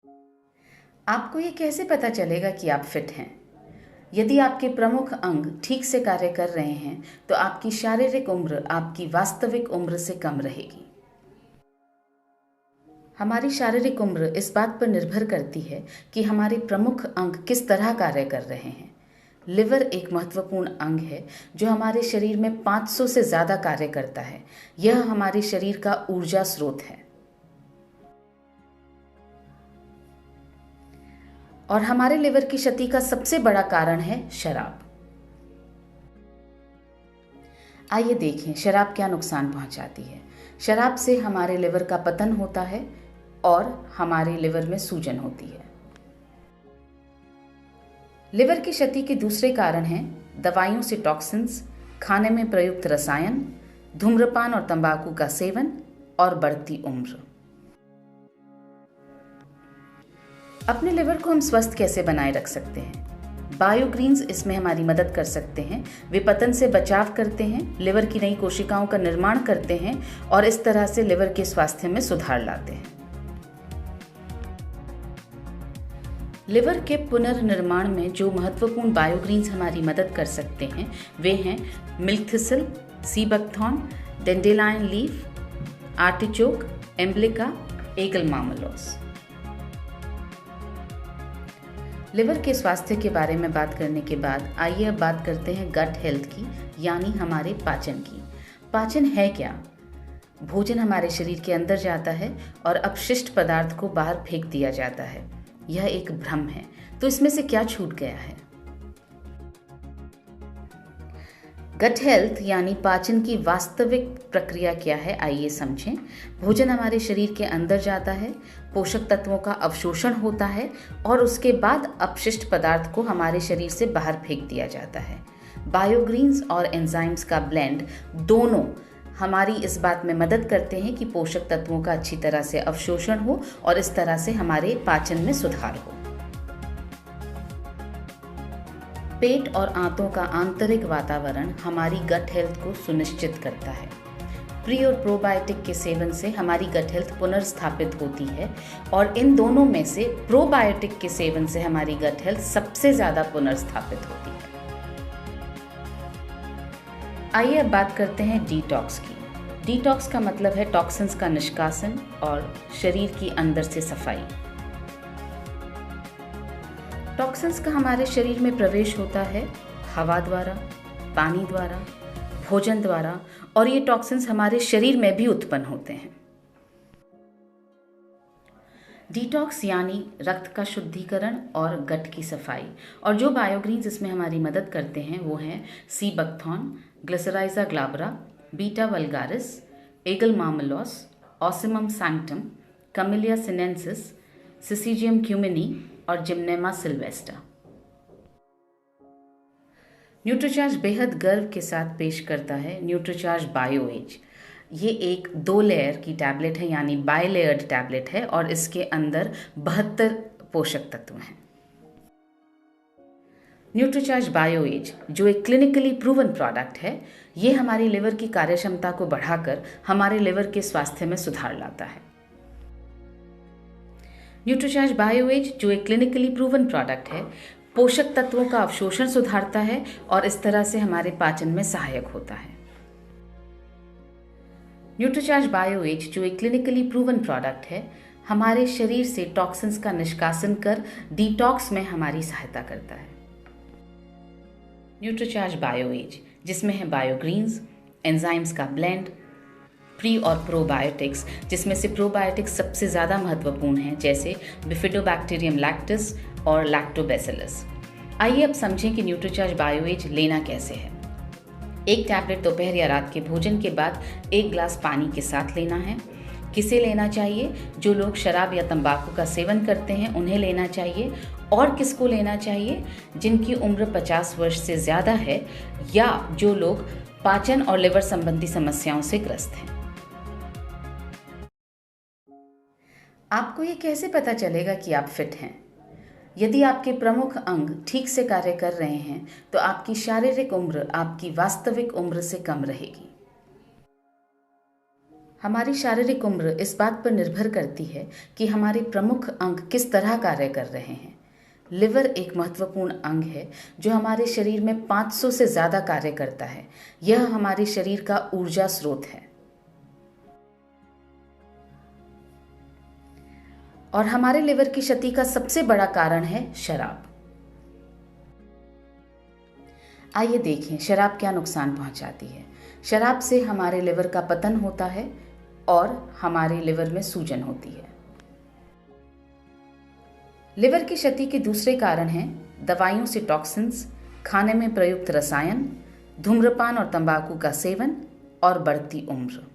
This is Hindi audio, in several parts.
आपको ये कैसे पता चलेगा कि आप फिट हैं? यदि आपके प्रमुख अंग ठीक से कार्य कर रहे हैं, तो आपकी शारीरिक उम्र आपकी वास्तविक उम्र से कम रहेगी। हमारी शारीरिक उम्र इस बात पर निर्भर करती है कि हमारे प्रमुख अंग किस तरह कार्य कर रहे हैं। लिवर एक महत्वपूर्ण अंग है जो हमारे शरीर में 500 से ज़्यादा कार्य करता है। यह हमारे शरीर का ऊर्जा स्रोत है। और हमारे लिवर की क्षति का सबसे बड़ा कारण है शराब। आइए देखें शराब क्या नुकसान पहुंचाती है। शराब से हमारे लिवर का पतन होता है और हमारे लिवर में सूजन होती है। लिवर की क्षति के दूसरे कारण हैं दवाइयों से टॉक्सिन्स, खाने में प्रयुक्त रसायन, धूम्रपान और तंबाकू का सेवन और बढ़ती उम्र। अपने लिवर को हम स्वस्थ कैसे बनाए रख सकते हैं? बायोग्रीन्स इसमें हमारी मदद कर सकते हैं। वे पतन से बचाव करते हैं, लिवर की नई कोशिकाओं का निर्माण करते हैं और इस तरह से लिवर के स्वास्थ्य में सुधार लाते हैं। लिवर के पुनर्निर्माण में जो महत्वपूर्ण बायोग्रीन्स हमारी मदद कर सकते हैं वे हैं milk thistle, sea buckthorn, dandelion leaf, artichoke, emblica, aegle marmelos. Liver के स्वास्थ्य के बारे में बात करने के बाद आइए अब बात करते हैं गट हेल्थ की, यानी हमारे पाचन की। पाचन है क्या? भोजन हमारे शरीर के अंदर जाता है और अपशिष्ट पदार्थ को बाहर फेंक दिया जाता है। यह एक भ्रम है। तो इसमें से क्या छूट गया है? गट हेल्थ यानी पाचन की वास्तविक प्रक्रिया क्या है, आइए समझें। भोजन हमारे शरीर के अंदर जाता है, पोषक तत्वों का अवशोषण होता है और उसके बाद अपशिष्ट पदार्थ को हमारे शरीर से बाहर फेंक दिया जाता है। बायोग्रीन्स और एंजाइम्स का ब्लेंड दोनों हमारी इस बात में मदद करते हैं कि पोषक तत्वों का अच्छी तरह से अवशोषण हो और इस तरह से हमारे पाचन में सुधार हो। पेट और आंतों का आंतरिक वातावरण हमारी गट हेल्थ को सुनिश्चित करता है। प्री और प्रोबायोटिक के सेवन से हमारी गट हेल्थ पुनर्स्थापित होती है और इन दोनों में से प्रोबायोटिक के सेवन से हमारी गट हेल्थ सबसे ज़्यादा पुनर्स्थापित होती है। आइए अब बात करते हैं डिटॉक्स की। डिटॉक्स का मतलब है टॉक्सिन्स का निष्कासन और शरीर की अंदर से सफाई। टॉक्सिन्स का हमारे शरीर में प्रवेश होता है हवा द्वारा, पानी द्वारा, भोजन द्वारा और ये टॉक्सिन्स हमारे शरीर में भी उत्पन्न होते हैं। डिटॉक्स यानी रक्त का शुद्धिकरण और गट की सफाई। और जो बायोग्रीन्स इसमें हमारी मदद करते हैं वो हैं sea buckthorn, glycyrrhiza glabra, beta vulgaris, aegle marmelos, ocimum sanctum, camellia sinensis, syzygium cumini और जिम्नेमा सिल्वेस्टा। न्यूट्रीचार्ज बेहद गर्व के साथ पेश करता है न्यूट्रीचार्ज बायो एज। ये एक 2 लेयर की टैबलेट है यानी बाइलेयर्ड टैबलेट है और इसके अंदर 72 पोषक तत्व हैं। न्यूट्रीचार्ज बायो एज जो एक क्लिनिकली प्रूवन प्रोडक्ट है, ये हमारी लिवर की कार्यक्षमता को बढ़ाकर हमारे लिवर के स्वास्थ्य में सुधार लाता है। न्यूट्रीचार्ज बायो एज जो एक क्लिनिकली प्रूवन प्रोडक्ट है, पोषक तत्वों का अवशोषण सुधारता है और इस तरह से हमारे पाचन में सहायक होता है। न्यूट्रीचार्ज बायो एज जो एक क्लिनिकली प्रूवन प्रोडक्ट है, हमारे शरीर से टॉक्सिन्स का निष्कासन कर डिटॉक्स में हमारी सहायता करता है। न्यूट्रीचार्ज बायो एज जिसमें है बायोग्रीन्स, एंजाइम्स का ब्लेंड, प्री और प्रोबायोटिक्स जिसमें से प्रोबायोटिक्स सबसे ज़्यादा महत्वपूर्ण हैं, जैसे बिफिडोबैक्टीरियम लैक्टिस और लैक्टोबैसिलस। आइए अब समझें कि न्यूट्रीचार्ज बायो एज लेना कैसे है। एक टैबलेट दोपहर या रात के भोजन के बाद 1 ग्लास पानी के साथ लेना है। किसे लेना चाहिए? जो लोग शराब या तंबाकू का सेवन करते हैं उन्हें लेना चाहिए। और किसको लेना चाहिए? जिनकी उम्र 50 वर्ष से ज़्यादा है या जो लोग पाचन और लिवर संबंधी समस्याओं से ग्रस्त हैं। आपको ये कैसे पता चलेगा कि आप फिट हैं? यदि आपके प्रमुख अंग ठीक से कार्य कर रहे हैं, तो आपकी शारीरिक उम्र आपकी वास्तविक उम्र से कम रहेगी। हमारी शारीरिक उम्र इस बात पर निर्भर करती है कि हमारे प्रमुख अंग किस तरह कार्य कर रहे हैं। लिवर एक महत्वपूर्ण अंग है जो हमारे शरीर में 500 से ज़्यादा कार्य करता है। यह हमारे शरीर का ऊर्जा स्रोत है और हमारे लिवर की क्षति का सबसे बड़ा कारण है शराब। आइए देखें शराब क्या नुकसान पहुंचाती है। शराब से हमारे लिवर का पतन होता है और हमारे लिवर में सूजन होती है। लिवर की क्षति के दूसरे कारण हैं दवाइयों से टॉक्सिन्स, खाने में प्रयुक्त रसायन, धूम्रपान और तंबाकू का सेवन और बढ़ती उम्र।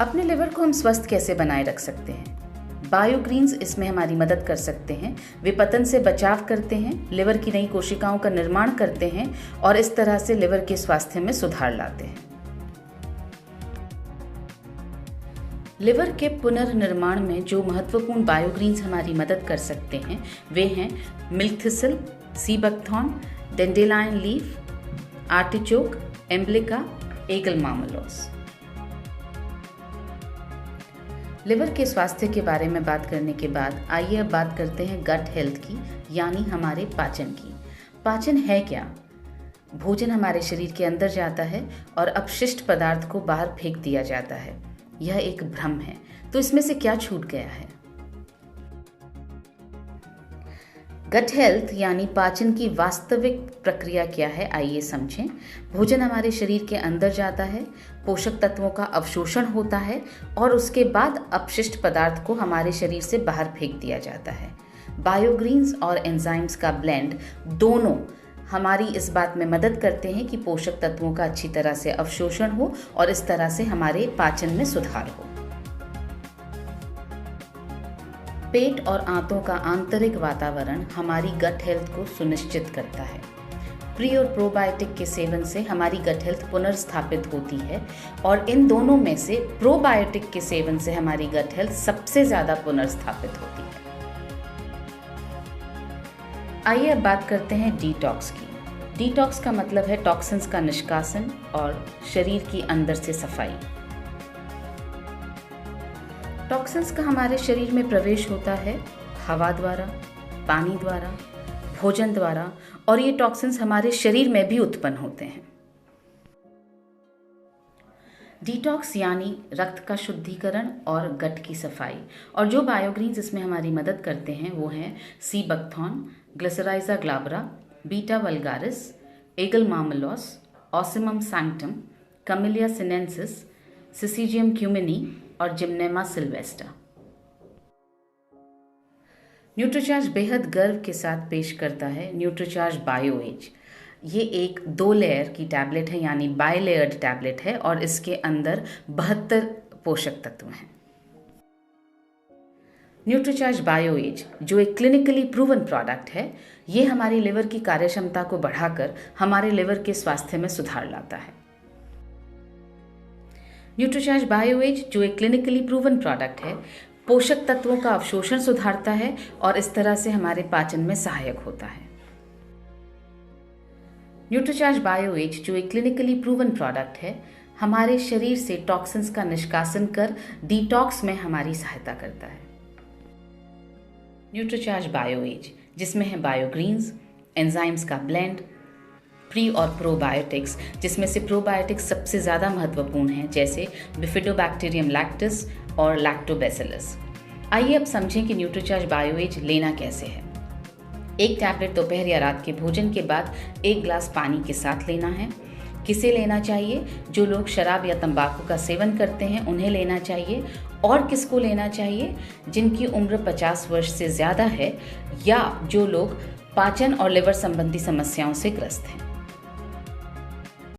अपने लिवर को हम स्वस्थ कैसे बनाए रख सकते हैं? बायोग्रीन्स इसमें हमारी मदद कर सकते हैं। वे पतन से बचाव करते हैं, लिवर की नई कोशिकाओं का निर्माण करते हैं और इस तरह से लिवर के स्वास्थ्य में सुधार लाते हैं। लिवर के पुनर्निर्माण में जो महत्वपूर्ण बायोग्रीन्स हमारी मदद कर सकते हैं वे हैं milk thistle, sea buckthorn, dandelion leaf, artichoke, emblica, aegle marmelos. Liver के स्वास्थ्य के बारे में बात करने के बाद आइए अब बात करते हैं गट हेल्थ की, यानी हमारे पाचन की। पाचन है क्या? भोजन हमारे शरीर के अंदर जाता है और अपशिष्ट पदार्थ को बाहर फेंक दिया जाता है। यह एक भ्रम है। तो इसमें से क्या छूट गया है? गट हेल्थ यानी पाचन की वास्तविक प्रक्रिया क्या है, आइए समझें। भोजन हमारे शरीर के अंदर जाता है, पोषक तत्वों का अवशोषण होता है और उसके बाद अपशिष्ट पदार्थ को हमारे शरीर से बाहर फेंक दिया जाता है। बायोग्रीन्स और एंजाइम्स का ब्लेंड दोनों हमारी इस बात में मदद करते हैं कि पोषक तत्वों का अच्छी तरह से अवशोषण हो और इस तरह से हमारे पाचन में सुधार हो। पेट और आंतों का आंतरिक वातावरण हमारी गट हेल्थ को सुनिश्चित करता है। प्री और प्रोबायोटिक के सेवन से हमारी गट हेल्थ पुनर्स्थापित होती है और इन दोनों में से प्रोबायोटिक के सेवन से हमारी गट हेल्थ सबसे ज़्यादा पुनर्स्थापित होती है। आइए अब बात करते हैं डिटॉक्स की। डिटॉक्स का मतलब है टॉक्सिन्स का निष्कासन और शरीर की अंदर से सफाई। टॉक्सिन्स का हमारे शरीर में प्रवेश होता है हवा द्वारा, पानी द्वारा, भोजन द्वारा और ये टॉक्सिन्स हमारे शरीर में भी उत्पन्न होते हैं। डिटॉक्स यानी रक्त का शुद्धिकरण और गट की सफाई। और जो बायोग्रीन्स इसमें हमारी मदद करते हैं वो हैं sea buckthorn, glycyrrhiza glabra, beta vulgaris, aegle marmelos, ocimum sanctum, camellia sinensis, syzygium cumini और जिम्नेमा सिल्वेस्टा। न्यूट्रीचार्ज बेहद गर्व के साथ पेश करता है न्यूट्रीचार्ज बायो एज। ये एक 2 लेयर की टैबलेट है यानी बायलेयर्ड टैबलेट है और इसके अंदर 72 पोषक तत्व हैं। न्यूट्रीचार्ज बायो एज जो एक क्लिनिकली प्रूवन प्रोडक्ट है, ये हमारी लिवर की कार्यक्षमता को बढ़ाकर हमारे लिवर के स्वास्थ्य में सुधार लाता है। न्यूट्रीचार्ज बायो एज जो एक क्लिनिकली प्रूवन प्रोडक्ट है, पोषक तत्वों का अवशोषण सुधारता है और इस तरह से हमारे पाचन में सहायक होता है। न्यूट्रीचार्ज बायो एज जो एक क्लिनिकली प्रूवन प्रोडक्ट है, हमारे शरीर से टॉक्सिन्स का निष्कासन कर डिटॉक्स में हमारी सहायता करता है। न्यूट्रीचार्ज बायो एज जिसमें है बायोग्रीन्स, एंजाइम्स का ब्लेंड, प्री और प्रोबायोटिक्स जिसमें से प्रोबायोटिक्स सबसे ज़्यादा महत्वपूर्ण हैं, जैसे बिफिडोबैक्टीरियम लैक्टिस और लैक्टोबैसिलस। आइए अब समझें कि न्यूट्रीचार्ज बायो एज लेना कैसे है। एक टैबलेट दोपहर या रात के भोजन के बाद 1 ग्लास पानी के साथ लेना है। किसे लेना चाहिए? जो लोग शराब या तंबाकू का सेवन करते हैं उन्हें लेना चाहिए। और किसको लेना चाहिए? जिनकी उम्र 50 वर्ष से ज़्यादा है या जो लोग पाचन और लिवर संबंधी समस्याओं से ग्रस्त हैं।